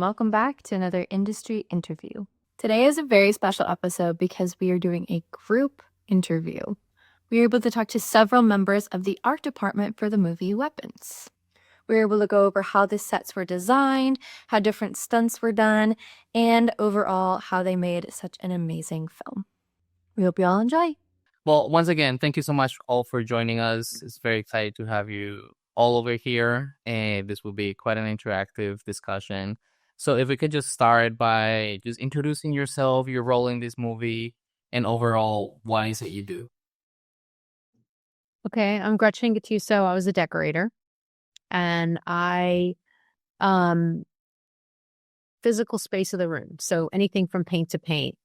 welcome back to another industry interview. Today is a very special episode because we are doing a group interview. We were able to talk to several members of the art department for the movie Weapons. We were able to go over how the sets were designed, how different stunts were done, and overall how they made such an amazing film. We hope you all enjoy. Well, once again, thank you so much all for joining us. It's very excited to have you all over here, and this will be quite an interactive discussion. So if we could just start by just introducing yourself, your role in this movie, and overall, what is it you do? Okay, I'm Gretchen Gattuso. I was a decorator, and I physical space of the room. So anything from paint to paint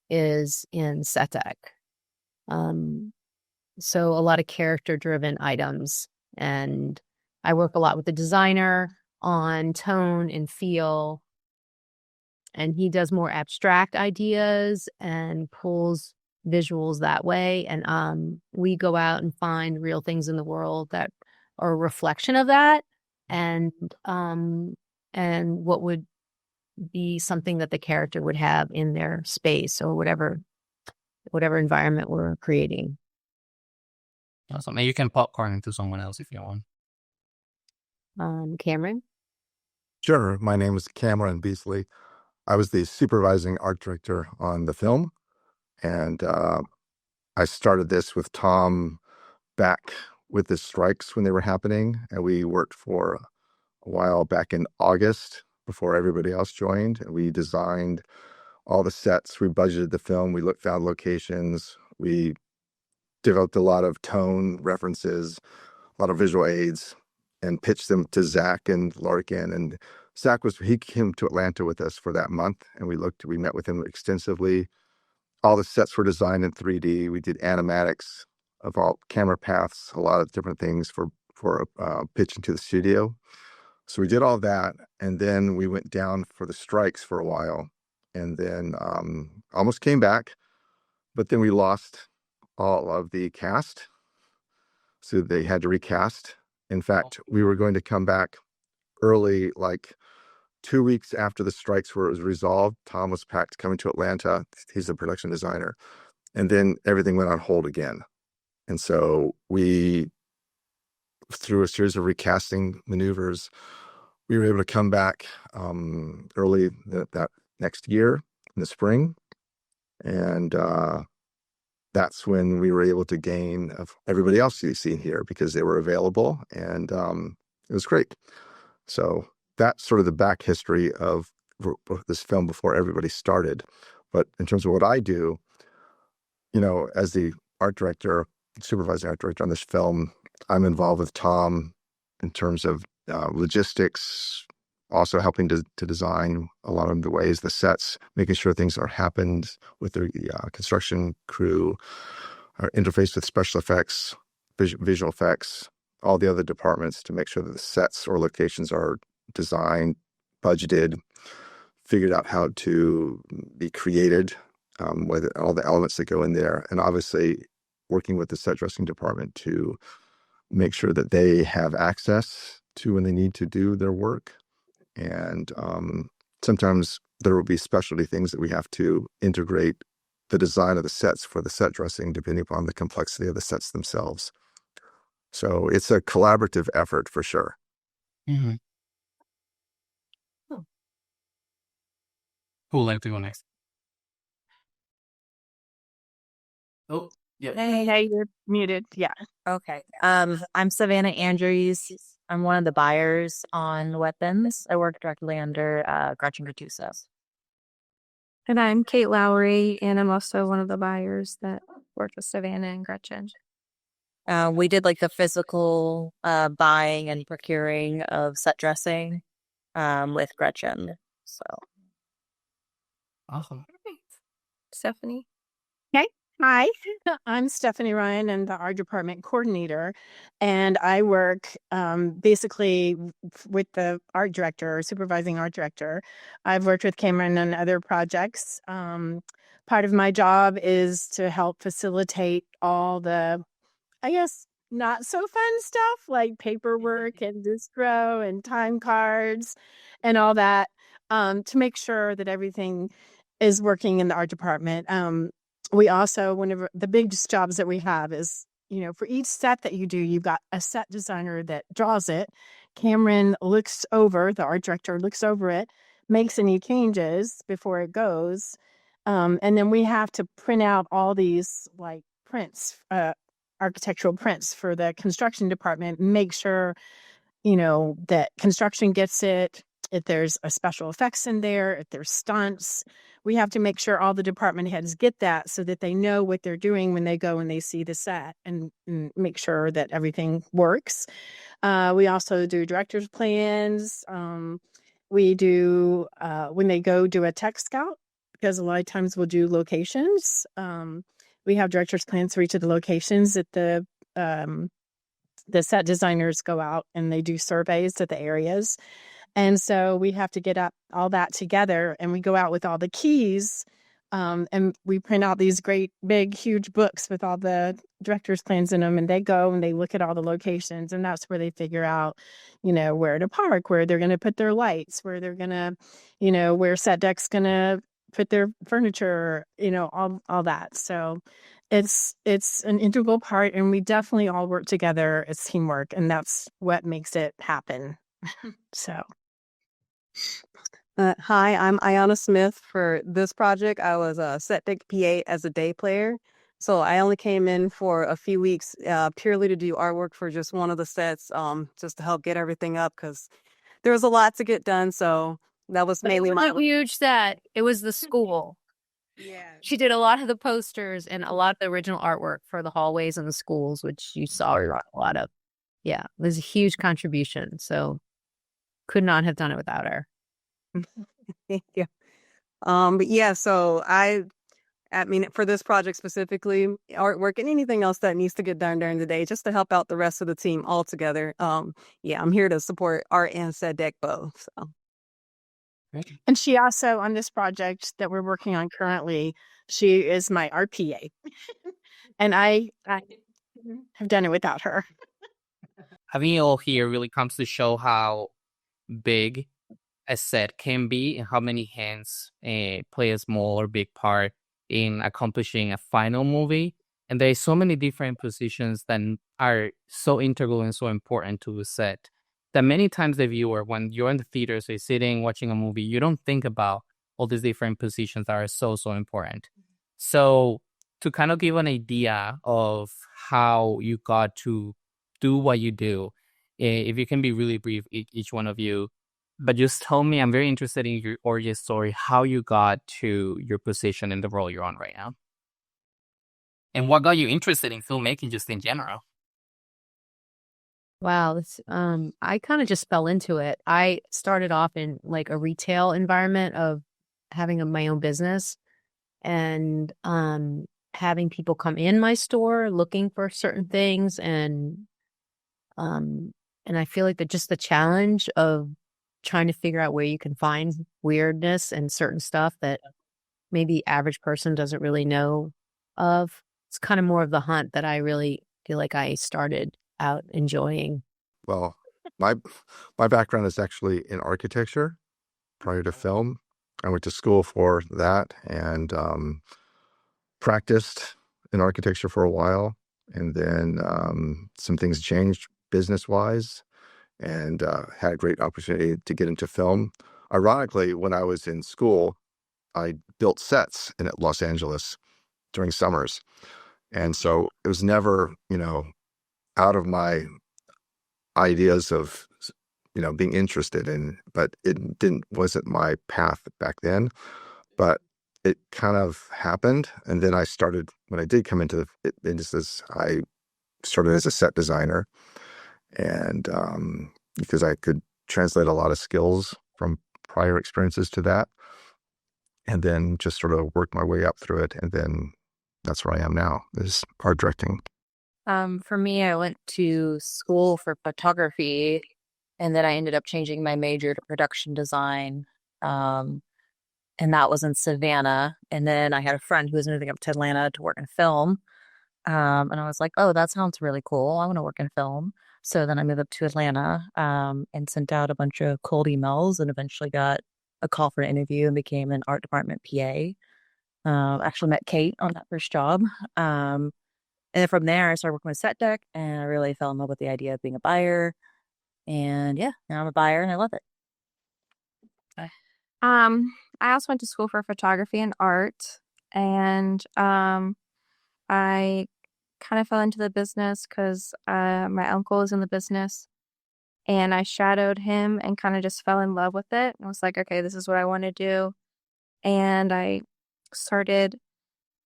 is in set deck. So a lot of character driven items, and I work a lot with the designer on tone and feel, and he does more abstract ideas and pulls visuals that way. And we go out and find real things in the world that are a reflection of that, and what would be something that the character would have in their space or whatever environment we're creating. Awesome. And you can popcorn into someone else if you want. Cameron? Sure. My name is Cameron Beasley. I was the supervising art director on the film, and I started this with Tom back with the strikes when they were happening, and we worked for a while back in August before everybody else joined, and we designed all the sets. We budgeted the film. We found locations. We developed a lot of tone references, a lot of visual aids, and pitched them to Zach and Larkin. And Zach he came to Atlanta with us for that month, and we met with him extensively. All the sets were designed in 3D. We did animatics of all camera paths, a lot of different things for pitching to the studio. So we did all that, and then we went down for the strikes for a while, and then almost came back, but then we lost all of the cast, so they had to recast. In fact, we were going to come back early, like 2 weeks after the strikes was resolved. Tom was packed coming to Atlanta. He's a production designer. And then everything went on hold again. And so we, through a series of recasting maneuvers, we were able to come back early that next year in the spring. And that's when we were able to gain everybody else you've seen here because they were available, and it was great. So that's sort of the back history of this film before everybody started. But in terms of what I do, as the art director, supervising art director on this film, I'm involved with Tom in terms of logistics, also helping to design a lot of the ways, the sets, making sure things are happened with the construction crew, our interface with special effects, visual effects, all the other departments to make sure that the sets or locations are designed, budgeted, figured out how to be created, with all the elements that go in there, and obviously working with the set dressing department to make sure that they have access to when they need to do their work. And sometimes there will be specialty things that we have to integrate the design of the sets for the set dressing, depending upon the complexity of the sets themselves. So it's a collaborative effort for sure. Mm-hmm. Who would like to go next? Oh, yeah. Hey, you're muted. Yeah. Okay. I'm Savannah Andrews. I'm one of the buyers on Weapons. I work directly under Gretchen Gattuso. And I'm Kate Lowry, and I'm also one of the buyers that worked with Savannah and Gretchen. We did like the physical buying and procuring of set dressing with Gretchen. So Awesome. Stephanie. Okay. Hi, I'm Stephanie Ryan and the art department coordinator, and I work basically with the art director, supervising art director. I've worked with Cameron on other projects. Part of my job is to help facilitate all the, I guess, not so fun stuff like paperwork and distro and time cards and all that. to make sure that everything is working in the art department. We also, whenever the biggest jobs that we have is, for each set that you do, you've got a set designer that draws it. Cameron the art director looks over it, makes any changes before it goes. And then we have to print out all these like prints, architectural prints for the construction department, make sure, that construction gets it. If there's a special effects in there, if there's stunts, we have to make sure all the department heads get that so that they know what they're doing when they go and they see the set and make sure that everything works. We also do director's plans. We do, when they go do a tech scout, because a lot of times we'll do locations. We have director's plans for each of the locations that the set designers go out and they do surveys of the areas. And so we have to get up all that together, and we go out with all the keys, and we print out these great, big, huge books with all the director's plans in them, and they go and they look at all the locations, and that's where they figure out, where to park, where they're going to put their lights, where they're going to, where set deck's going to put their furniture, all that. So it's an integral part, and we definitely all work together as teamwork, and that's what makes it happen. So. Hi, I'm Ayana Smith. For this project, I was a set deck PA as a day player. So I only came in for a few weeks purely to do artwork for just one of the sets, just to help get everything up because there was a lot to get done. So that was mainly It wasn't a huge set. It was the school. Yeah. She did a lot of the posters and a lot of the original artwork for the hallways in the schools, which you saw a lot of. Yeah, it was a huge contribution. So could not have done it without her. Yeah. But yeah, so I mean, for this project specifically, artwork and anything else that needs to get done during the day, just to help out the rest of the team all together. Yeah, I'm here to support art and set deck both. So. And she also, on this project that we're working on currently, she is my RPA. And I have done it without her. Having you all here really comes to show how big a set can be and how many hands play a small or big part in accomplishing a final movie. And there's so many different positions that are so integral and so important to a set that many times the viewer, when you're in the theater, so you're sitting watching a movie, you don't think about all these different positions that are so, so important. So to kind of give an idea of how you got to do what you do, if you can be really brief, each one of you, but just tell me, I'm very interested in your origin story, how you got to your position in the role you're on right now. And what got you interested in filmmaking just in general? Wow, I kind of just fell into it. I started off in like a retail environment of having my own business and having people come in my store looking for certain things, and I feel like just the challenge of trying to figure out where you can find weirdness and certain stuff that maybe the average person doesn't really know of. It's kind of more of the hunt that I really feel like I started out enjoying. Well, my background is actually in architecture prior to film. I went to school for that and practiced in architecture for a while. And then some things changed business-wise, and had a great opportunity to get into film. Ironically, when I was in school, I built sets in Los Angeles during summers. And so it was never, out of my ideas of, being interested in, but it wasn't my path back then. But it kind of happened. And then I started, when I did come into the business, I started as a set designer. And because I could translate a lot of skills from prior experiences to that, and then just sort of work my way up through it. And then that's where I am now, is art directing. For me, I went to school for photography, and then I ended up changing my major to production design. And that was in Savannah. And then I had a friend who was moving up to Atlanta to work in film. And I was like, oh, that sounds really cool. I want to work in film. So then I moved up to Atlanta and sent out a bunch of cold emails and eventually got a call for an interview and became an art department PA. Actually met Kate on that first job. And then from there, I started working with Set Deck, and I really fell in love with the idea of being a buyer. And yeah, now I'm a buyer and I love it. I also went to school for photography and art, and I kind of fell into the business because my uncle is in the business, and I shadowed him and kind of just fell in love with it. I was like, okay, this is what I want to do, and I started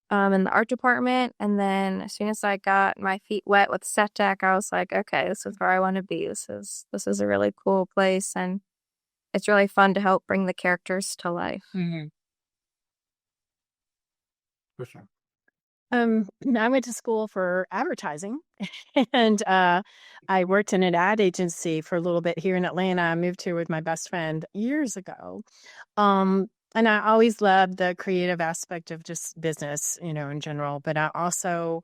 in the art department, and then as soon as I got my feet wet with Set Deck, I was like, okay, this is where I want to be. This is a really cool place, and it's really fun to help bring the characters to life. For sure. I went to school for advertising and I worked in an ad agency for a little bit here in Atlanta. I moved here with my best friend years ago. And I always loved the creative aspect of just business, in general, but I also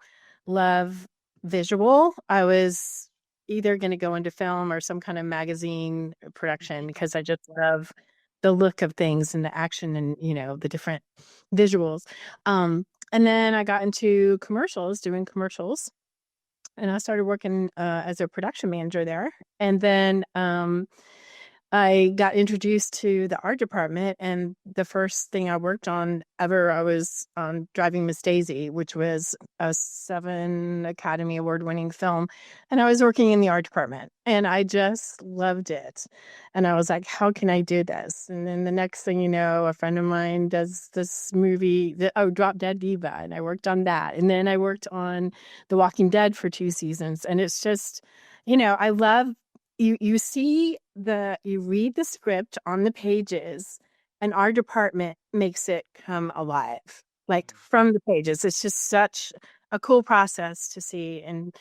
love visual. I was either going to go into film or some kind of magazine production because I just love the look of things and the action and, the different visuals. And then I got into commercials, doing commercials, and I started working as a production manager there. And then I got introduced to the art department, and the first thing I worked on ever, I was on Driving Miss Daisy, which was a 7 Academy Award winning film. And I was working in the art department, and I just loved it. And I was like, how can I do this? And then the next thing you know, a friend of mine does this movie, Drop Dead Diva, and I worked on that. And then I worked on The Walking Dead for 2 seasons. And it's just, I love you read the script on the pages, and our department makes it come alive, like from the pages. It's just such a cool process to see and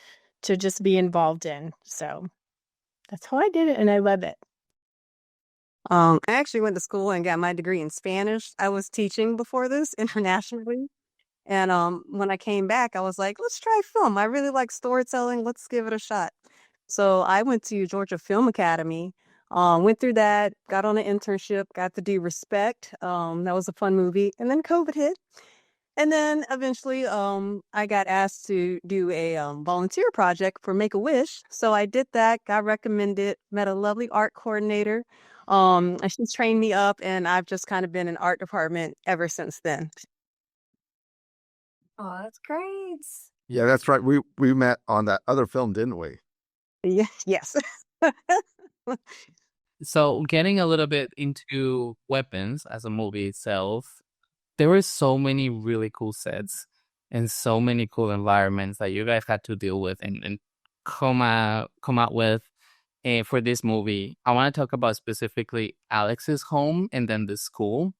to just be involved in. So that's how I did it, and I love it. I actually went to school and got my degree in Spanish. I was teaching before this internationally. And when I came back, I was like, let's try film. I really like storytelling. Let's give it a shot. So I went to Georgia Film Academy, went through that, got on an internship, got to do Respect. That was a fun movie. And then COVID hit. And then eventually I got asked to do a volunteer project for Make-A-Wish. So I did that, got recommended, met a lovely art coordinator. And she's trained me up, and I've just kind of been in art department ever since then. Oh, that's great. Yeah, that's right. We met on that other film, didn't we? Yes. So getting a little bit into Weapons as a movie itself, there were so many really cool sets and so many cool environments that you guys had to deal with and come out with. And for this movie, I want to talk about specifically Alex's home and then the school.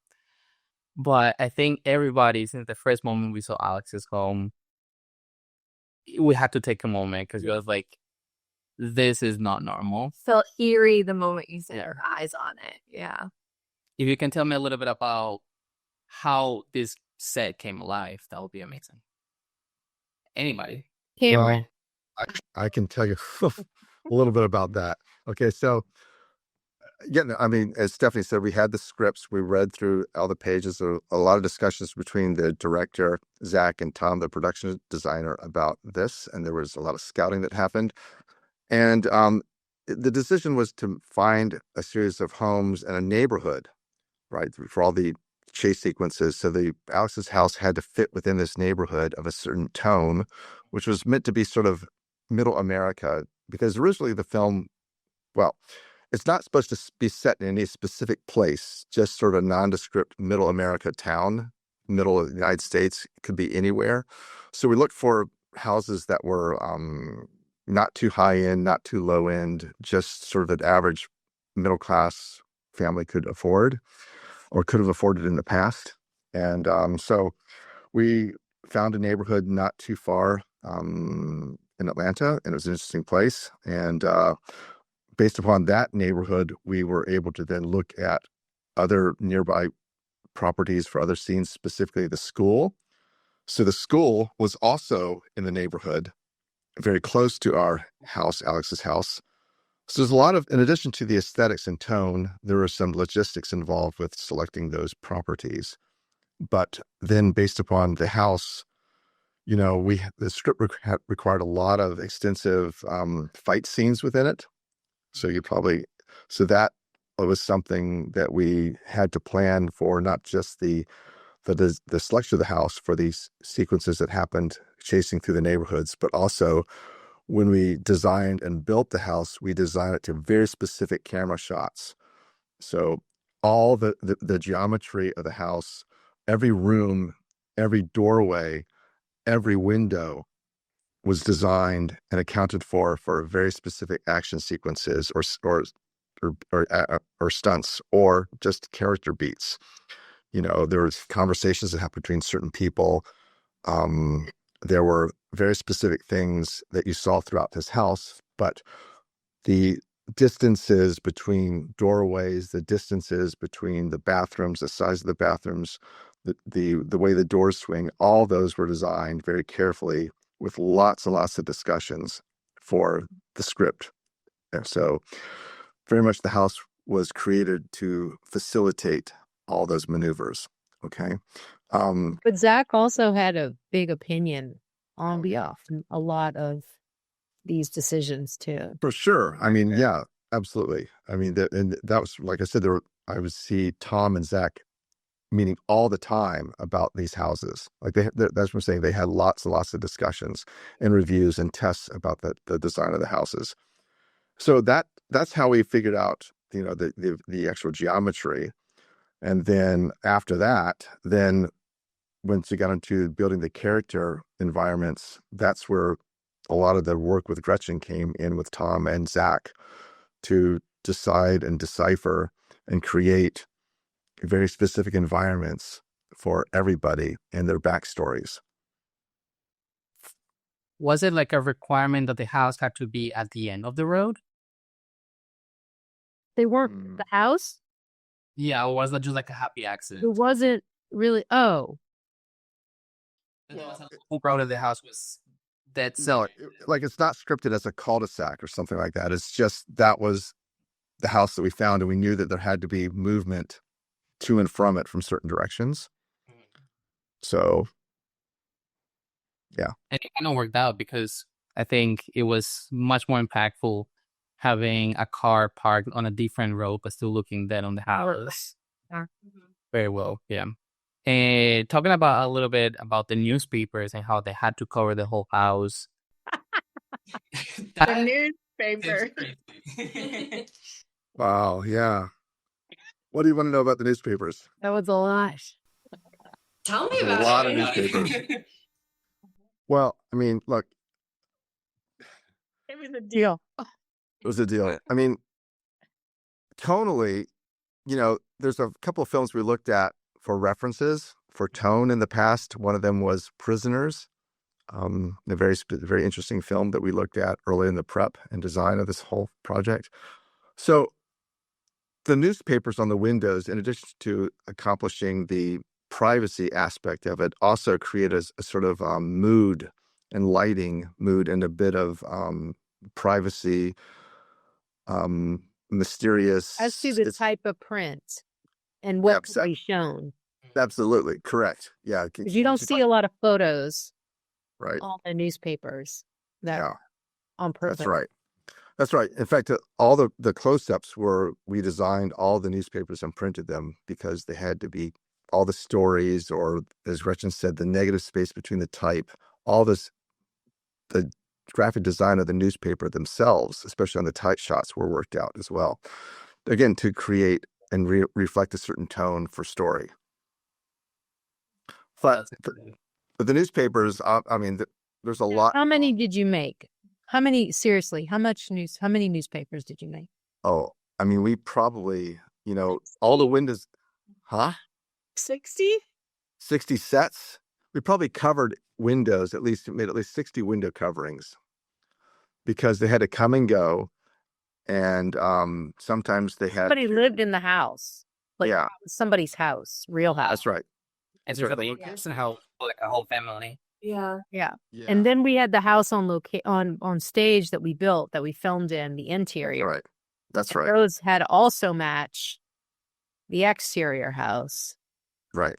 But I think everybody, since the first moment we saw Alex's home, we had to take a moment because it was like, this is not normal. Felt eerie the moment you set your eyes on it. Yeah. If you can tell me a little bit about how this set came alive, that would be amazing. Anybody? Cameron. Well, I can tell you a little bit about that. Okay, so yeah, I mean, as Stephanie said, we had the scripts. We read through all the pages. There were a lot of discussions between the director, Zach, and Tom, the production designer, about this. And there was a lot of scouting that happened. And the decision was to find a series of homes and a neighborhood, right, for all the chase sequences. So Alex's house had to fit within this neighborhood of a certain tone, which was meant to be sort of middle America, because originally the film, well, it's not supposed to be set in any specific place, just sort of a nondescript middle America town, middle of the United States. It could be anywhere. So we looked for houses that were not too high end, not too low end, just sort of an average middle class family could afford or could have afforded in the past. And so we found a neighborhood not too far in Atlanta, and it was an interesting place. And based upon that neighborhood, we were able to then look at other nearby properties for other scenes, specifically the school. So the school was also in the neighborhood, very close to our house, Alex's house. So there's a lot of, in addition to the aesthetics and tone, there are some logistics involved with selecting those properties. But then based upon the house, the script required a lot of extensive fight scenes within it. So that was something that we had to plan for, not just the selection of the house for these sequences that happened chasing through the neighborhoods, but also when we designed and built the house, we designed it to very specific camera shots. So all the geometry of the house, every room, every doorway, every window was designed and accounted for very specific action sequences or stunts or just character beats. There was conversations that happened between certain people. There were very specific things that you saw throughout this house, but the distances between doorways, the distances between the bathrooms, the size of the bathrooms, the way the doors swing, all those were designed very carefully with lots and lots of discussions for the script. And so very much the house was created to facilitate all those maneuvers. Okay. But Zach also had a big opinion on behalf a lot of these decisions too. For sure. I mean, yeah, absolutely. I mean, that was, like I said, I would see Tom and Zach meeting all the time about these houses. Like that's what I'm saying. They had lots and lots of discussions and reviews and tests about the design of the houses. So that's how we figured out, the actual geometry. And then after that, once you got into building the character environments, that's where a lot of the work with Gretchen came in with Tom and Zach to decide and decipher and create very specific environments for everybody and their backstories. Was it like a requirement that the house had to be at the end of the road? They weren't the house? Yeah, or was that just like a happy It accident? wasn't really. Oh, The whole road of the house was dead No, center. like it's not scripted as a cul-de-sac or something like that. It's just that was the house that we found, and we knew that there had to be movement to and from it from certain directions. So, yeah. And it kind of worked out because I think it was much more impactful having a car parked on a different road but still looking dead on the house. Yeah. Very well, yeah. And talking about a little bit about the newspapers and how they had to cover the whole house. The newspaper. Wow. Yeah. What do you want to know about the newspapers? that was a lot. Tell me There's a about lot of it. newspapers. Well, I mean, look, It was a deal. it was a deal. I mean, tonally, there's a couple of films we looked at for references for tone in the past. One of them was Prisoners, a very interesting film that we looked at early in the prep and design of this whole project. So the newspapers on the windows, in addition to accomplishing the privacy aspect of it, also create a sort of mood and lighting mood and a bit of privacy, mysterious. As to the It's- type of print and what Yeah, could be shown. Absolutely correct. Yeah, 'Cause you don't see a lot of photos right. on the newspapers that Yeah, on purpose. that's right. That's right. In fact, all the close-ups we designed all the newspapers and printed them because they had to be all the stories, or as Gretchen said, the negative space between the type, all this, the graphic design of the newspaper themselves, especially on the type shots, were worked out as well. Again, to create and reflect a certain tone for story. But the newspapers, I mean, there's a lot. How many did you make? How many, seriously, how many newspapers did you make? Oh, I mean, we probably, all the windows, 60? 60 sets. We probably covered windows, made at least 60 window coverings because they had to come and go. And sometimes they had. Somebody lived in the house. Like Yeah. somebody's house, real house. That's right. And so for the person, how like a whole family. Yeah. Yeah. Yeah. And then we had the house on stage that we built, that we filmed in, the interior. Right. That's And right. those had to also match the exterior house. Right.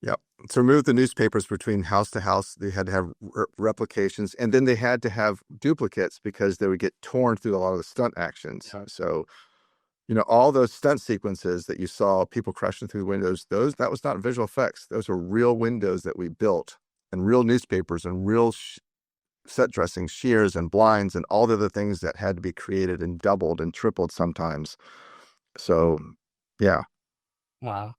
Yep. To remove the newspapers between house to house, they had to have replications, and then they had to have duplicates because they would get torn through a lot of the stunt actions. So, all those stunt sequences that you saw, people crashing through the windows, that was not visual effects. Those were real windows that we built, and real newspapers, and real set dressing, shears and blinds, and all the other things that had to be created and doubled and tripled sometimes. So, yeah. Wow.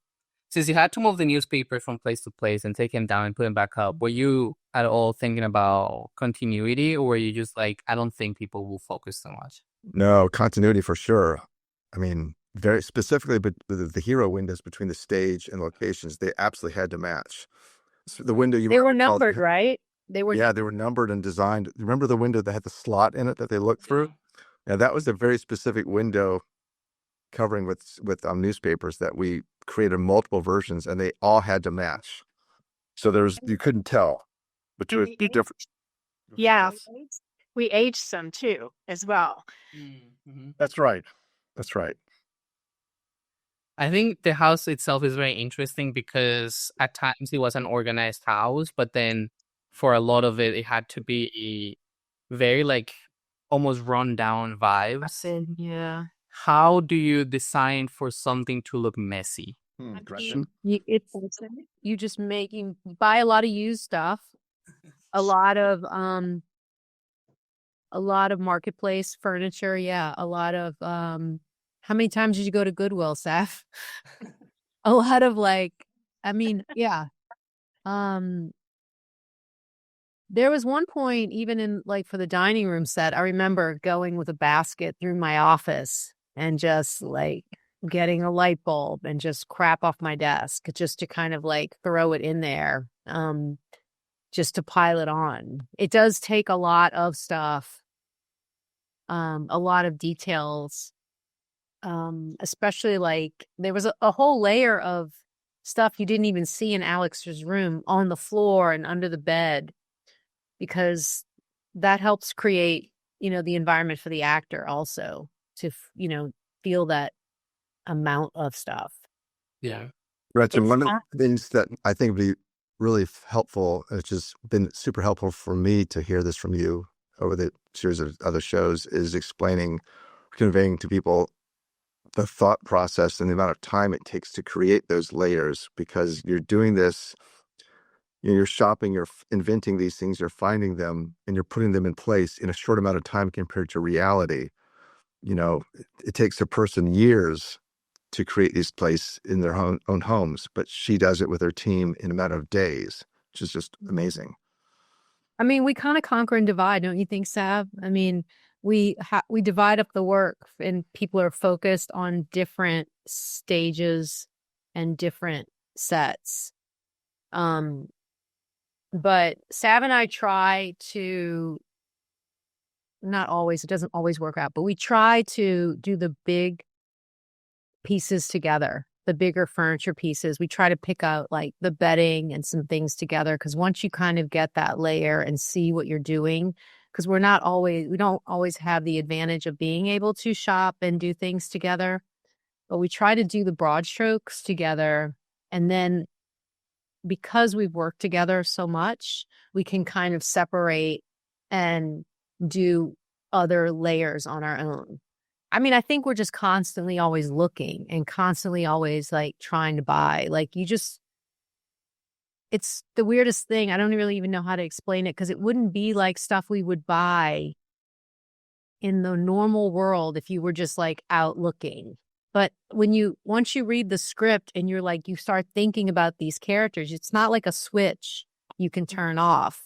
Since you had to move the newspaper from place to place and take him down and put him back up, were you at all thinking about continuity, or were you just like, I don't think people will focus so much? No, continuity for sure. I mean, very specifically, but the hero windows between the stage and locations, they absolutely had to match. So the window you They were recall- numbered, right? They were. Yeah, they were numbered and designed. Remember the window that had the slot in it that they looked through? Yeah, that was a very specific window covering with newspapers that we created multiple versions, and they all had to match. So you couldn't tell between the different. Yeah. We aged them too, as well. That's right. That's right. I think the house itself is very interesting because at times it was an organized house, but then for a lot of it, it had to be very like almost run down vibes. Yeah. How do you design for something to look messy? Gretchen? You just you buy a lot of used stuff, a lot of marketplace furniture. Yeah. A lot of, how many times did you go to Goodwill, Seth? A lot of yeah. There was one point, even in for the dining room set, I remember going with a basket through my office and just getting a light bulb and just crap off my desk just to kind of throw it in there, just to pile it on. It does take a lot of stuff, a lot of details, especially there was a whole layer of stuff you didn't even see in Alex's room on the floor and under the bed, because that helps create, the environment for the actor also to, feel that amount of stuff. Yeah. Gretchen, one of the things that I think would be really helpful, it's just been super helpful for me to hear this from you over the series of other shows, is conveying to people the thought process and the amount of time it takes to create those layers, because you're doing this, you're shopping, you're inventing these things, you're finding them, and you're putting them in place in a short amount of time compared to reality. It takes a person years to create these places in their own homes, but she does it with her team in a matter of days, which is just amazing. I mean, we kind of conquer and divide, don't you think, Sav? I mean, we divide up the work, and people are focused on different stages and different sets. But Sav and I try to, not always, it doesn't always work out, but we try to do the big pieces together, the bigger furniture pieces. We try to pick out the bedding and some things together, because once you kind of get that layer and see what you're doing, because we don't always have the advantage of being able to shop and do things together, but we try to do the broad strokes together. And then because we've worked together so much, we can kind of separate and do other layers on our own. I mean, I think we're just constantly always looking and constantly always trying to buy. It's the weirdest thing. I don't really even know how to explain it, because it wouldn't be stuff we would buy in the normal world if you were just out looking. But once you read the script and you're you start thinking about these characters, it's not like a switch you can turn off.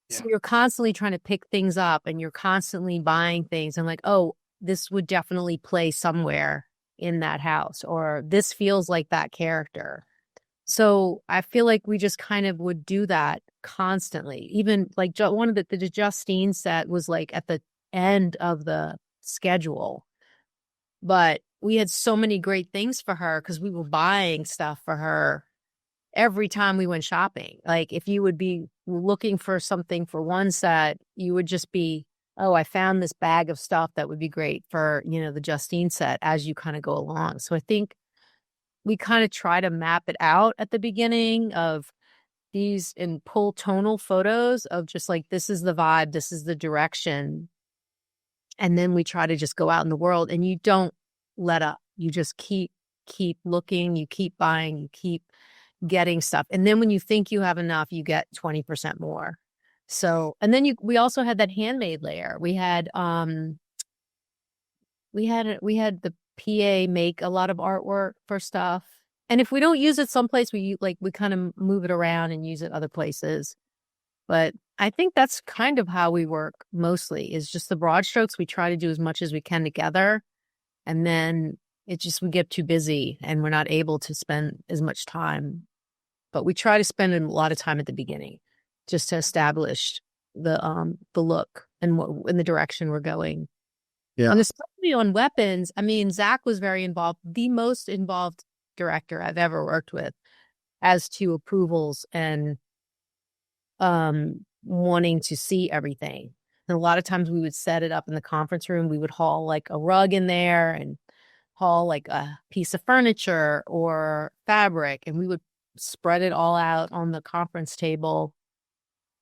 Yeah. So you're constantly trying to pick things up, and you're constantly buying things and oh, this would definitely play somewhere in that house, or this feels like that character. So I feel like we just kind of would do that constantly. Even one of the Justine set was at the end of the schedule, but we had so many great things for her because we were buying stuff for her every time we went shopping. Like if you would be looking for something for one set, you would just be, oh, I found this bag of stuff that would be great for, the Justine set as you kind of go along. So I think we kind of try to map it out at the beginning of these and pull tonal photos of just like, this is the vibe, this is the direction. And then we try to just go out in the world, and you don't let up. You just keep looking, you keep buying, you keep getting stuff. And then when you think you have enough, you get 20% more. So, and then we also had that handmade layer. We had the PA make a lot of artwork for stuff. And if we don't use it someplace, we kind of move it around and use it other places. But I think that's kind of how we work mostly, is just the broad strokes. We try to do as much as we can together. And then we get too busy and we're not able to spend as much time. But we try to spend a lot of time at the beginning just to establish the look and in the direction we're going. Yeah. And especially on weapons, I mean, Zach was very involved, the most involved director I've ever worked with as to approvals and wanting to see everything. And a lot of times we would set it up in the conference room. We would haul like a rug in there and haul like a piece of furniture or fabric, and we would spread it all out on the conference table.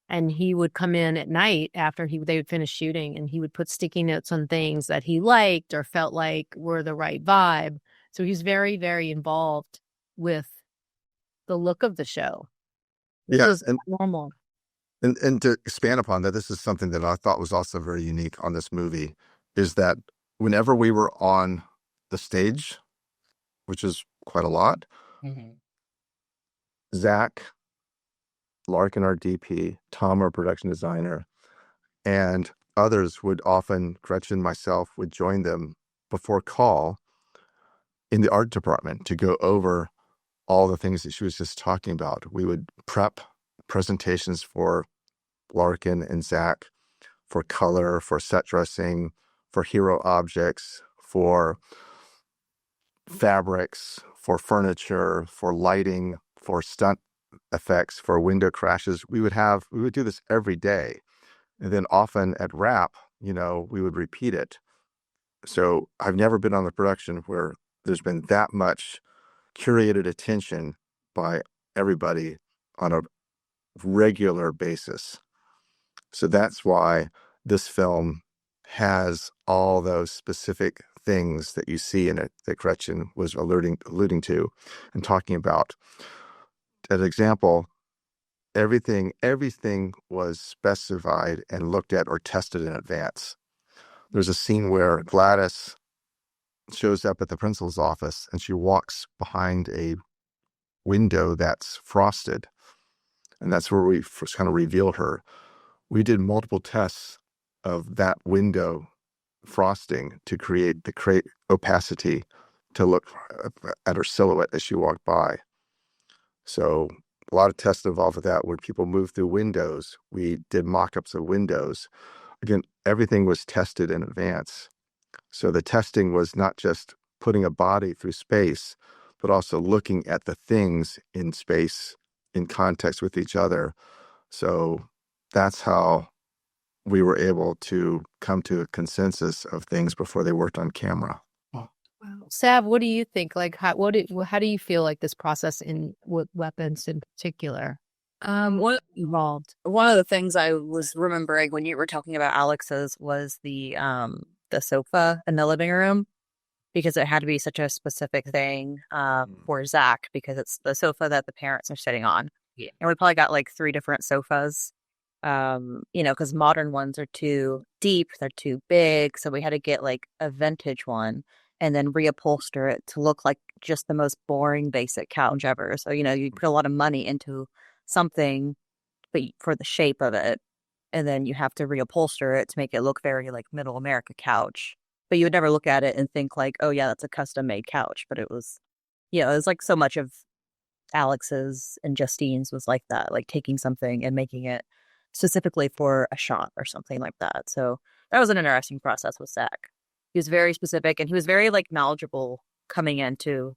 And he would come in at night after they would finish shooting, and he would put sticky notes on things that he liked or felt like were the right vibe. So he's very, very involved with the look of the show. This is normal. And to expand upon that, this is something that I thought was also very unique on this movie, is that whenever we were on the stage, which is quite a lot, Zach, Larkin, our DP, Tom, our production designer, and others would often, Gretchen, myself, would join them before call in the art department to go over all the things that she was just talking about. We would prep presentations for Larkin and Zach for color, for set dressing, for hero objects, for fabrics, for furniture, for lighting, for stunt effects, for window crashes. We would do this every day. And then often at wrap, we would repeat it. So I've never been on the production where there's been that much curated attention by everybody on a regular basis. So that's why this film has all those specific things that you see in it that Gretchen was alluding to and talking about. As an example, everything was specified and looked at or tested in advance. There's a scene where Gladys shows up at the principal's office and she walks behind a window that's frosted. And that's where we first kind of revealed her. We did multiple tests of that window frosting to create opacity to look at her silhouette as she walked by. So a lot of tests involved with that. When people move through windows, we did mock-ups of windows. Again, everything was tested in advance. So the testing was not just putting a body through space, but also looking at the things in space in context with each other. So that's how we were able to come to a consensus of things before they worked on camera. Sav, what do you think? Like, how do you feel like this process with weapons in particular evolved? One of the things I was remembering when you were talking about Alex's was the sofa in the living room, because it had to be such a specific thing for Zach, because it's the sofa that the parents are sitting on. Yeah. And we probably got like 3 different sofas, because modern ones are too deep, they're too big. So we had to get like a vintage one and then reupholster it to look like just the most boring, basic couch ever. So, you put a lot of money into something, but for the shape of it, and then you have to reupholster it to make it look very like middle America couch. But you would never look at it and think like, oh yeah, that's a custom made couch. But it was, it was like so much of Alex's and Justine's was like that, like taking something and making it specifically for a shot or something like that. So that was an interesting process with Zach. He was very specific, and he was very like knowledgeable coming into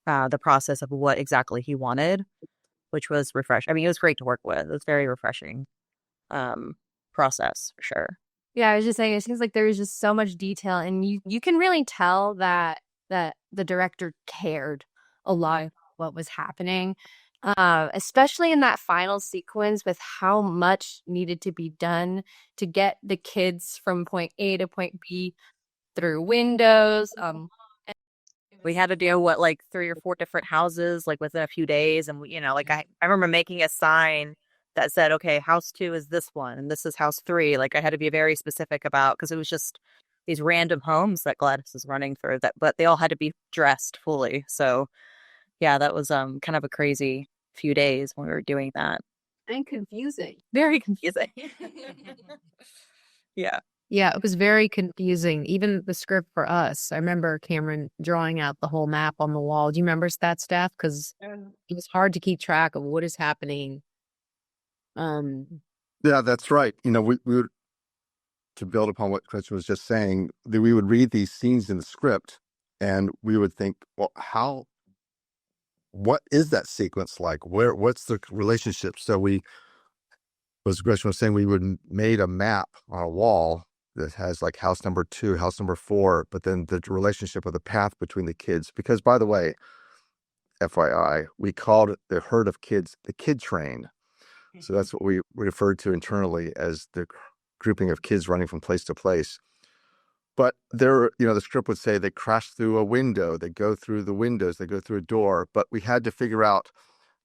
the process of what exactly he wanted. which was refreshing. I mean, it was great to work with. It was very refreshing process for sure. Yeah, I was just saying, it seems like there was just so much detail, and you can really tell that the director cared a lot about what was happening, especially in that final sequence with how much needed to be done to get the kids from point A to point B through windows. We had to do like 3 or 4 different houses like within a few days, and we, like I remember making a sign that said, okay, house 2 is this one and this is house 3. Like I had to be very specific about, because it was just these random homes that Gladys is running through, that but they all had to be dressed fully. So yeah, that was kind of a crazy few days when we were doing that. And confusing. Very confusing. Yeah. Yeah, it was very confusing. Even the script for us. I remember Cameron drawing out the whole map on the wall. Do you remember that, Steph? Because it was hard to keep track of what is happening. Yeah, that's right. We would, to build upon what Christian was just saying, that we would read these scenes in the script and we would think, well, what is that sequence like? What's the relationship? So as Christian was saying, we would made a map on a wall that has like house number 2, house number 4, but then the relationship of the path between the kids. Because by the way, FYI, we called the herd of kids the kid train. So that's what we referred to internally as the grouping of kids running from place to place. But the script would say they crash through a window, they go through the windows, they go through a door. But we had to figure out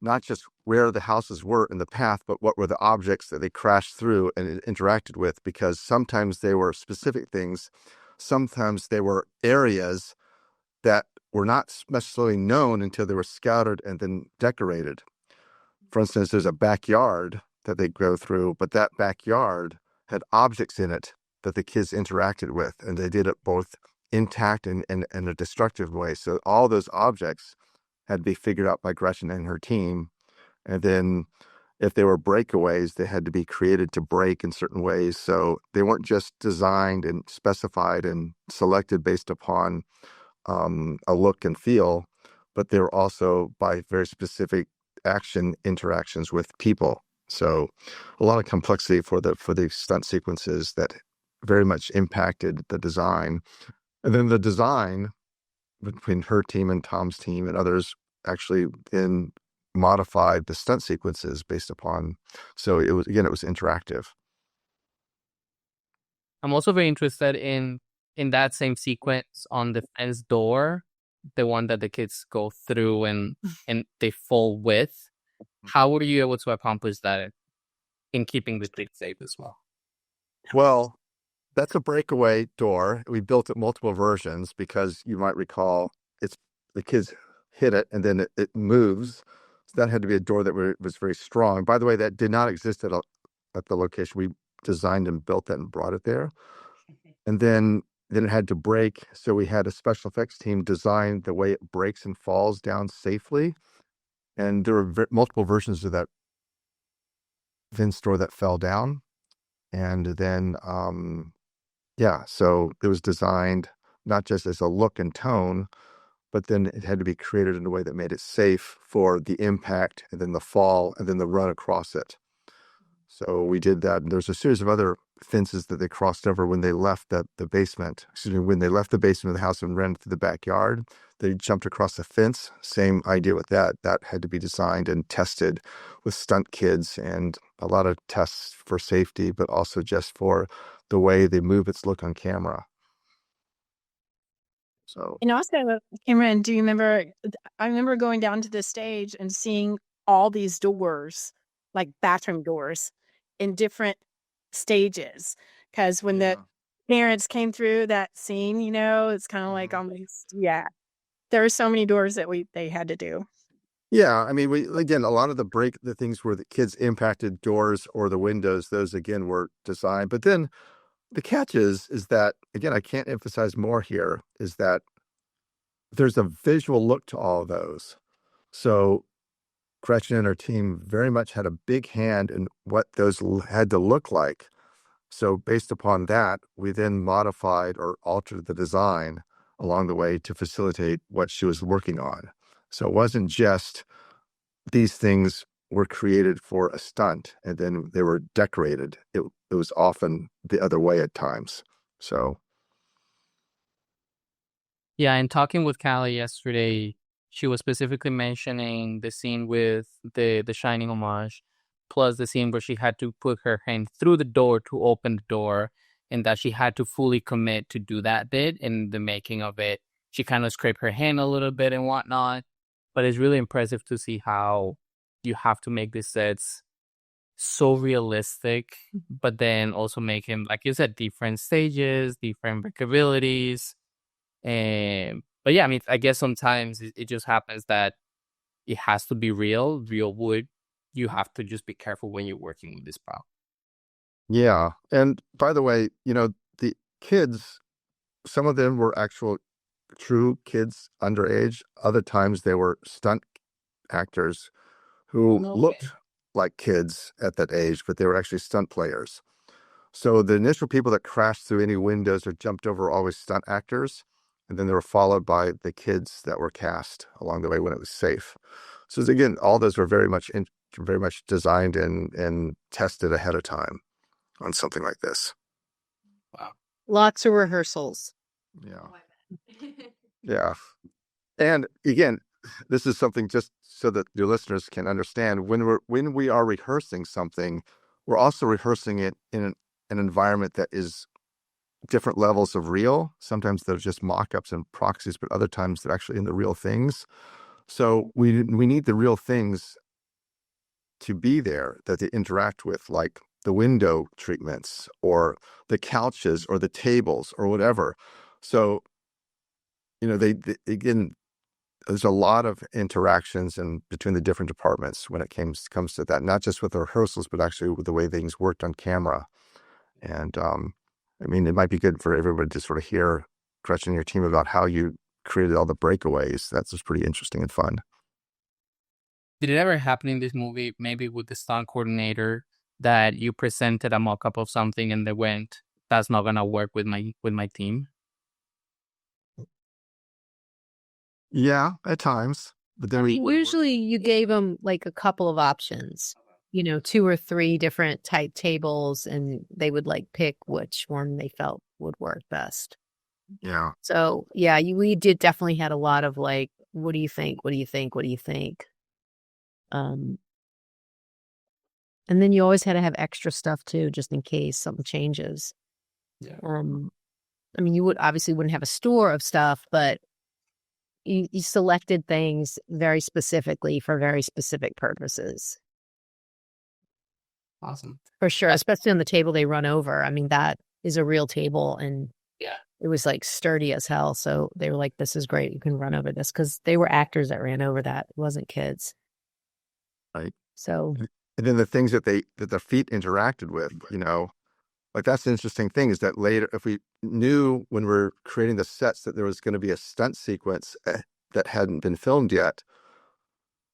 not just where the houses were in the path, but what were the objects that they crashed through and interacted with, because sometimes they were specific things. Sometimes they were areas that were not necessarily known until they were scouted and then decorated. For instance, there's a backyard that they go through, but that backyard had objects in it that the kids interacted with, and they did it both intact and in a destructive way. So all those objects had to be figured out by Gretchen and her team. And then if they were breakaways, they had to be created to break in certain ways. So they weren't just designed and specified and selected based upon a look and feel, but they were also by very specific action interactions with people. So a lot of complexity for the stunt sequences that very much impacted the design. And then the design between her team and Tom's team and others actually then modified the stunt sequences based upon. So it was interactive. I'm also very interested in that same sequence on the fence door, the one that the kids go through and they fall with. How were you able to accomplish that in keeping the kids safe as well? Well, that's a breakaway door. We built it multiple versions because you might recall the kids hit it and then it moves. So that had to be a door that was very strong. By the way, that did not exist at the location. We designed and built that and brought it there. And then it had to break. So we had a special effects team design the way it breaks and falls down safely. And there were multiple versions of that fence door that fell down. And then, so it was designed not just as a look and tone, but then it had to be created in a way that made it safe for the impact and then the fall and then the run across it. So we did that. And there's a series of other fences that they crossed over when they left the basement. When they left the basement of the house and ran through the backyard, they jumped across the fence. Same idea with that. That had to be designed and tested with stunt kids and a lot of tests for safety, but also just for the way they move its look on camera. So, And also, Cameron, do you remember? I remember going down to the stage and seeing all these doors, like bathroom doors, in different stages. Because when the parents came through that scene, it's kind of like almost, there were so many doors that they had to do. Yeah, I mean, a lot of the things where the kids impacted doors or the windows, those again were designed. But then the catch is that, again, I can't emphasize more here, is that there's a visual look to all of those. So Gretchen and her team very much had a big hand in what those had to look like. So based upon that, we then modified or altered the design along the way to facilitate what she was working on. So it wasn't just these things were created for a stunt and then they were decorated. It was often the other way at times. So Yeah, and talking with Callie yesterday, she was specifically mentioning the scene with the Shining homage, plus the scene where she had to put her hand through the door to open the door, and that she had to fully commit to do that bit in the making of it. She kind of scraped her hand a little bit and whatnot, but it's really impressive to see how you have to make these sets so realistic, but then also make him, like you said, different stages, different breakabilities. But yeah, I mean, I guess sometimes it just happens that it has to be real wood. You have to just be careful when you're working with this prop. yeah. And by the way, the kids, some of them were actual true kids underage. Other times they were stunt actors who looked like kids at that age, but they were actually stunt players. So the initial people that crashed through any windows or jumped over were always stunt actors. And then they were followed by the kids that were cast along the way when it was safe. So again, all those were very much designed and tested ahead of time on something like this. Lots of rehearsals. Yeah. Yeah. And again, this is something just so that your listeners can understand. When we are rehearsing something, we're also rehearsing it in an environment that is different levels of real. Sometimes they're just mock-ups and proxies, but other times they're actually in the real things. So we need the real things to be there that they interact with, like the window treatments or the couches or the tables or whatever. So, they again, there's a lot of interactions between the different departments when it comes to that, not just with the rehearsals, but actually with the way things worked on camera. And I mean, it might be good for everybody to sort of hear Gretchen and your team about how you created all the breakaways. That's just pretty interesting and fun. Did it ever happen in this movie, maybe with the stunt coordinator, that you presented a mock-up of something and they went, "That's not gonna work with my team"? Yeah, at times. But then Usually you gave them like a couple of options, 2 or 3 different type tables, and they would like pick which one they felt would work best. Yeah. So yeah, we did definitely had a lot of like, what do you think? What do you think? What do you think? And then you always had to have extra stuff too, just in case something changes. Yeah. I mean, you wouldn't have a store of stuff, but you selected things very specifically for very specific purposes. Awesome. For sure, especially on the table they run over. I mean, that is a real table, and Yeah. it was like sturdy as hell. So they were like, "This is great. You can run over this," because they were actors that ran over that. It wasn't kids. Right. So And then the things that their feet interacted with, like that's the interesting thing is that later, if we knew when we're creating the sets that there was going to be a stunt sequence that hadn't been filmed yet,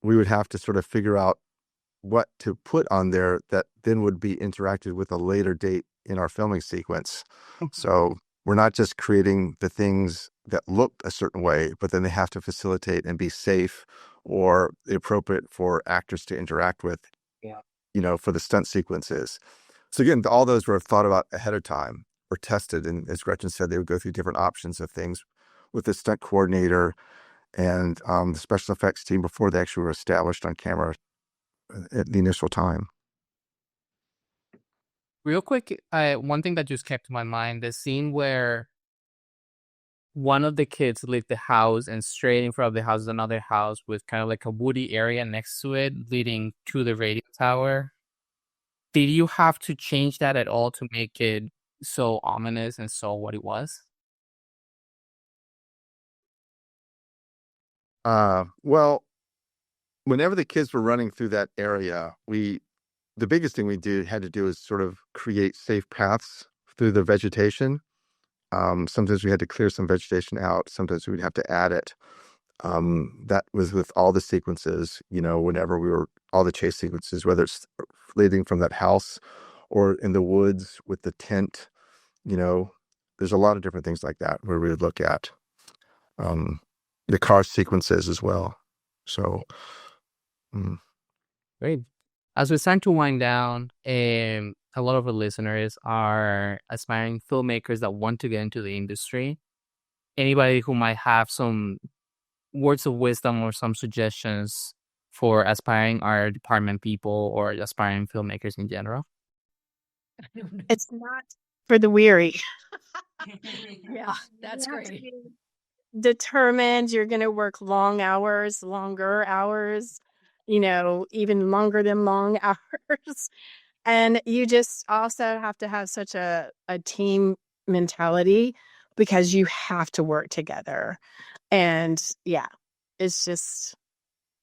we would have to sort of figure out what to put on there that then would be interacted with a later date in our filming sequence. So we're not just creating the things that looked a certain way, but then they have to facilitate and be safe or appropriate for actors to interact with, for the stunt sequences. So again, all those were thought about ahead of time or tested. And as Gretchen said, they would go through different options of things with the stunt coordinator and the special effects team before they actually were established on camera at the initial time. Real quick, one thing that just kept to my mind, the scene where one of the kids lit the house and straight in front of the house is another house with kind of like a woody area next to it leading to the radio tower. Did you have to change that at all to make it so ominous and so what it was? Well, whenever the kids were running through that area, the biggest thing we had to do is sort of create safe paths through the vegetation. Sometimes we had to clear some vegetation out. Sometimes we'd have to add it. That was with all the sequences, whenever all the chase sequences, whether it's leading from that house or in the woods with the tent, there's a lot of different things like that where we would look at the car sequences as well. So, Great. As we start to wind down, a lot of the listeners are aspiring filmmakers that want to get into the industry. Anybody who might have some words of wisdom or some suggestions for aspiring art department people or aspiring filmmakers in general? It's not for the weary. Yeah, that's You have to great. be determined. You're going to work long hours, longer hours, even longer than long hours. And you just also have to have such a team mentality because you have to work together. And yeah, it's just,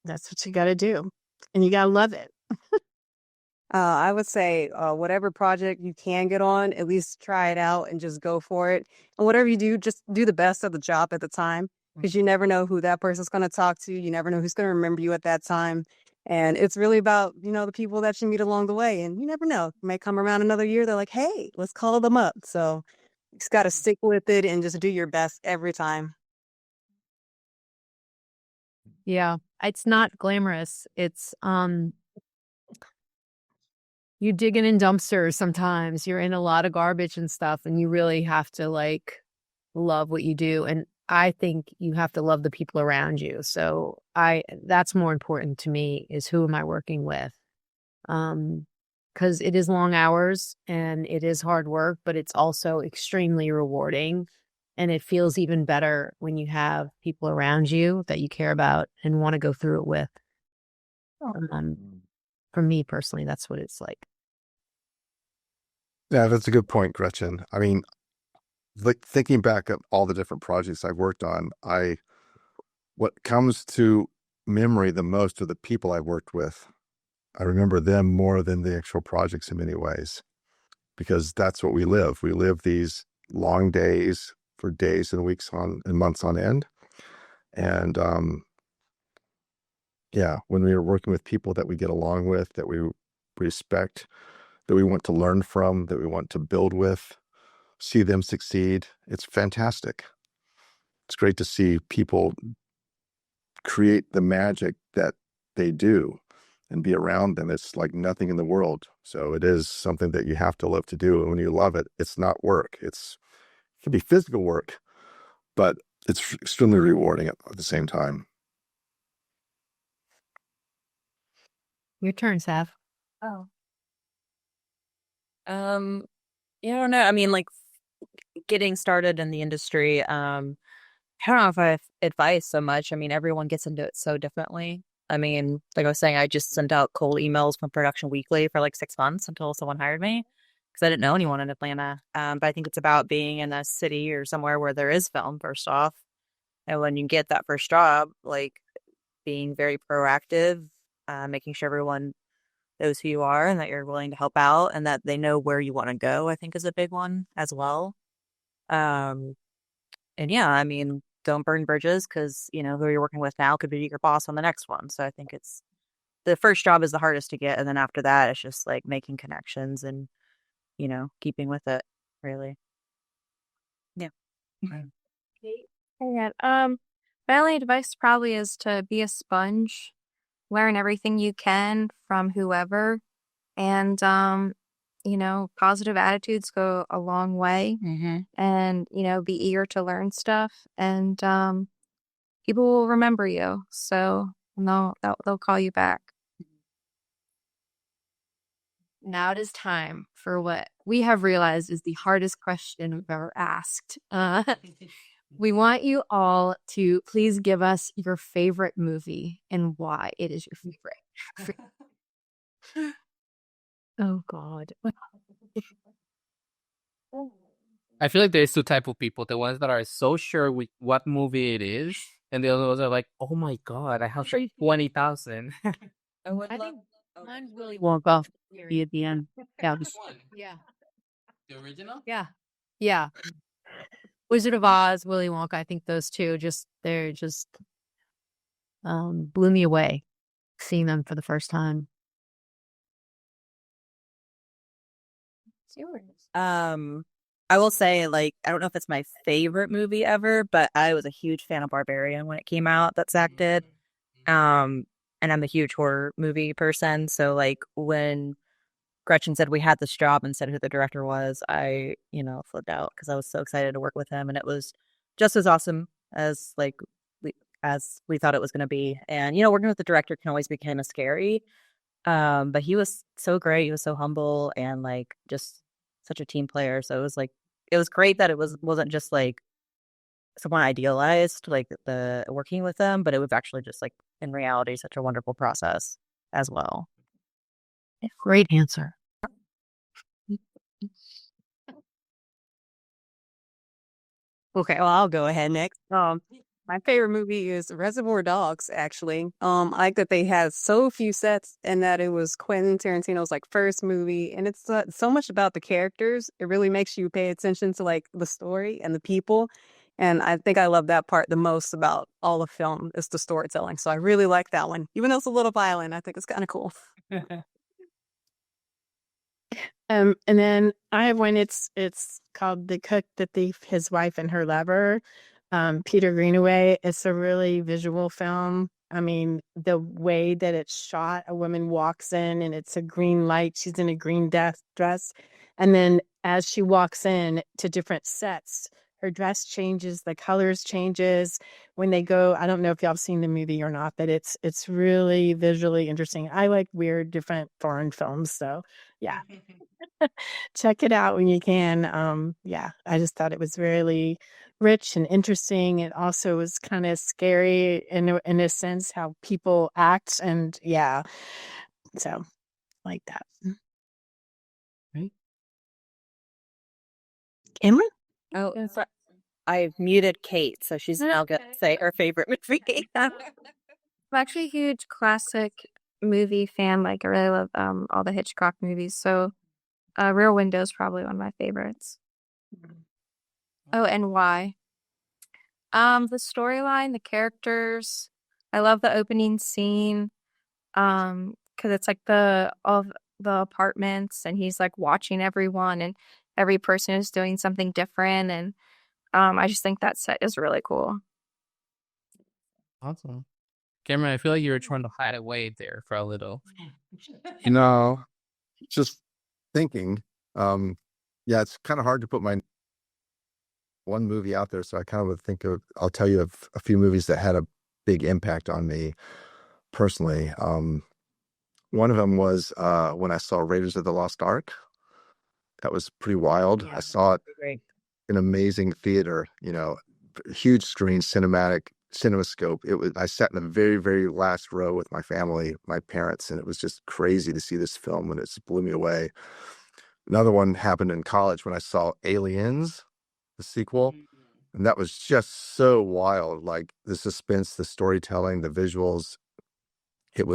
that's what you got to do. And you got to love it. I would say whatever project you can get on, at least try it out and just go for it. And whatever you do, just do the best of the job at the time because you never know who that person's going to talk to. You never know who's going to remember you at that time. And it's really about, the people that you meet along the way. And you never know. You may come around another year. They're like, hey, let's call them up. So you just got to stick with it and just do your best every time. Yeah, it's not glamorous. It's you digging in dumpsters sometimes. You're in a lot of garbage and stuff, and you really have to love what you do. And I think you have to love the people around you. So that's more important to me is who am I working with? Because it is long hours and it is hard work, but it's also extremely rewarding. And it feels even better when you have people around you that you care about and want to go through it with. For me personally, that's what it's like. Yeah, that's a good point, Gretchen. I mean, like thinking back at all the different projects I've worked on, what comes to memory the most are the people I worked with. I remember them more than the actual projects in many ways, because that's what we live. We live these long days for days and weeks and months on end. And yeah, when we are working with people that we get along with, that we respect, that we want to learn from, that we want to build with, see them succeed, it's fantastic. It's great to see people create the magic that they do and be around them. It's like nothing in the world. So it is something that you have to love to do. And when you love it, it's not work. It can be physical work, but it's extremely rewarding at the same time. Your turn, Sav. Oh. I don't know. I mean, like getting started in the industry, I don't know if I have advice so much. I mean, everyone gets into it so differently. I mean, like I was saying, I just sent out cold emails from Production Weekly for like 6 months until someone hired me because I didn't know anyone in Atlanta. But I think it's about being in a city or somewhere where there is film, first off. And when you get that first job, like being very proactive, making sure everyone knows who you are and that you're willing to help out and that they know where you want to go, I think is a big one as well. And yeah, I mean, don't burn bridges because, who you're working with now could be your boss on the next one. So I think it's the first job is the hardest to get. And then after that, it's just like making connections and, keeping with it, really. Yeah. Yeah. My only advice probably is to be a sponge, learn everything you can from whoever, and positive attitudes go a long way. Mm-hmm. And be eager to learn stuff, and people will remember you. So they'll call you back. Now it is time for what we have realized is the hardest question we've ever asked. We want you all to please give us your favorite movie and why it is your favorite. Oh, God. I feel like there's two type of people. The ones that are so sure with what movie it is, and the others are like, oh my God, I have 20,000. I think mine's Willy Wonka at the end. Yeah. Yeah. The original? Yeah. Yeah. Wizard of Oz, Willy Wonka. I think those two they're just blew me away seeing them for the first time. It's yours. I will say, like, I don't know if it's my favorite movie ever, but I was a huge fan of Barbarian when it came out that Zach did. and I'm a huge horror movie person. So like when Gretchen said we had this job and said who the director was, I, flipped out because I was so excited to work with him, and it was just as awesome as as we thought it was going to be. And working with the director can always be kind of scary, but he was so great. He was so humble and like just such a team player. So it was great that wasn't just like someone idealized like the working with them, but it was actually just like in reality such a wonderful process as well. Great answer. Okay, well, I'll go ahead next. My favorite movie is Reservoir Dogs, actually. I like that they had so few sets and that it was Quentin Tarantino's like first movie, and it's so much about the characters. It really makes you pay attention to like the story and the people. And I think I love that part the most about all the film is the storytelling. So I really like that one. Even though it's a little violent, I think it's kind of cool. And then I have one. It's called The Cook, the Thief, His Wife, and Her Lover. Peter Greenaway. It's a really visual film. I mean, the way that it's shot, a woman walks in and it's a green light. She's in a green dress. And then as she walks in to different sets, her dress changes, the colors changes when they go. I don't know if y'all have seen the movie or not, but it's really visually interesting. I like weird, different foreign films. So yeah, check it out when you can. Yeah, I just thought it was really rich and interesting. It also was kind of scary in a sense how people act, and yeah, so like that. Right. Cameron? Oh, I've muted Kate, so she's now going to say her favorite movie. I'm actually a huge classic movie fan. Like I really love all the Hitchcock movies. So Rear Window is probably one of my favorites. Oh, and why? The storyline, the characters. I love the opening scene. Because it's like all of the apartments, and he's like watching everyone, and every person is doing something different, and I just think that set is really cool. Awesome. Cameron, I feel like you were trying to hide away there for a little. Just thinking. Yeah, it's kind of hard to put my one movie out there, so I kind of would think of. I'll tell you of a few movies that had a big impact on me personally. One of them was when I saw Raiders of the Lost Ark. That was pretty wild. I saw it Great. in amazing theater, huge screen, cinematic, cinemascope. I sat in the very, very last row with my family, my parents, and it was just crazy to see this film, and it just blew me away. Another one happened in college when I saw Aliens, the sequel, and that was just so wild. Like the suspense, the storytelling, the visuals. It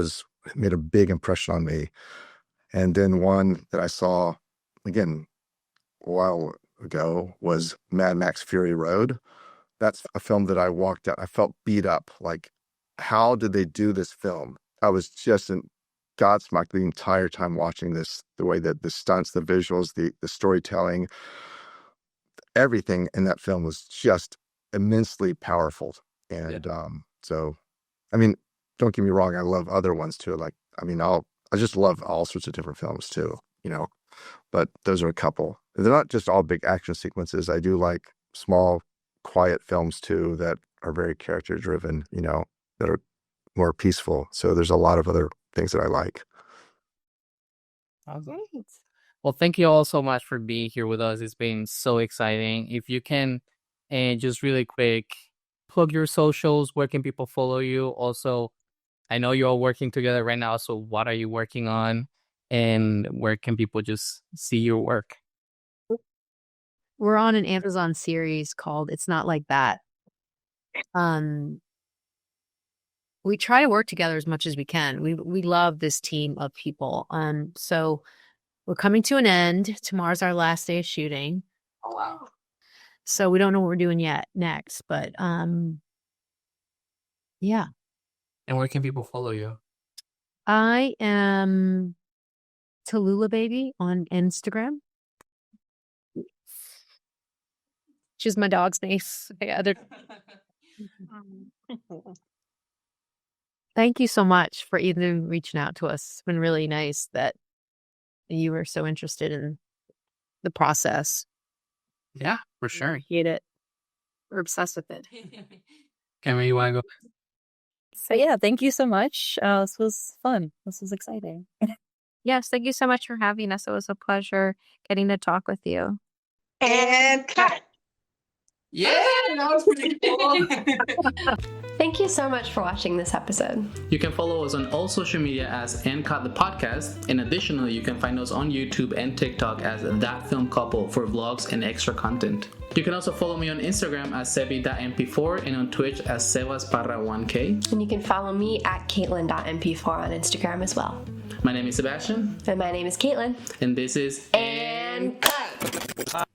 made a big impression on me. And then one that I saw again a while ago was Mad Max Fury Road. That's a film that I walked out. I felt beat up. Like, how did they do this film? I was just in Godsmack the entire time watching this, the way that the stunts, the visuals, the storytelling, everything in that film was just immensely powerful. And so, I mean, don't get me wrong, I love other ones too. Like, I mean, I just love all sorts of different films too, but those are a couple. They're not just all big action sequences. I do like small, quiet films too that are very character driven, that are more peaceful. So there's a lot of other things that I like. Awesome. Well, thank you all so much for being here with us. It's been so exciting. If you can, and just really quick, plug your socials. Where can people follow you? Also, I know you're all working together right now. So what are you working on? And where can people just see your work? We're on an Amazon series called It's Not Like That. We try to work together as much as we can. We love this team of people. So we're coming to an end. Tomorrow's our last day of shooting. Oh, wow. So we don't know what we're doing next, but yeah. And where can people follow you? I am Tallulah Baby on Instagram. She's my dog's name. Yeah, Thank you so much for even reaching out to us. It's been really nice that you were so interested in the process. Yeah, for sure. Hate it. We're obsessed with it. Cameron, you want to go? So yeah, thank you so much. This was fun. This was exciting. Yes, thank you so much for having us. It was a pleasure getting to talk with you. And cut. Yeah, that was pretty cool. Thank you so much for watching this episode. You can follow us on all social media as NCUT the podcast, and additionally, you can find us on YouTube and TikTok as That Film Couple for vlogs and extra content. You can also follow me on Instagram as sebi.mp4 and on Twitch as sebasparra1k. And you can follow me at caitlin.mp4 on Instagram as well. My name is Sebastian. And my name is Caitlin. And this is And cut!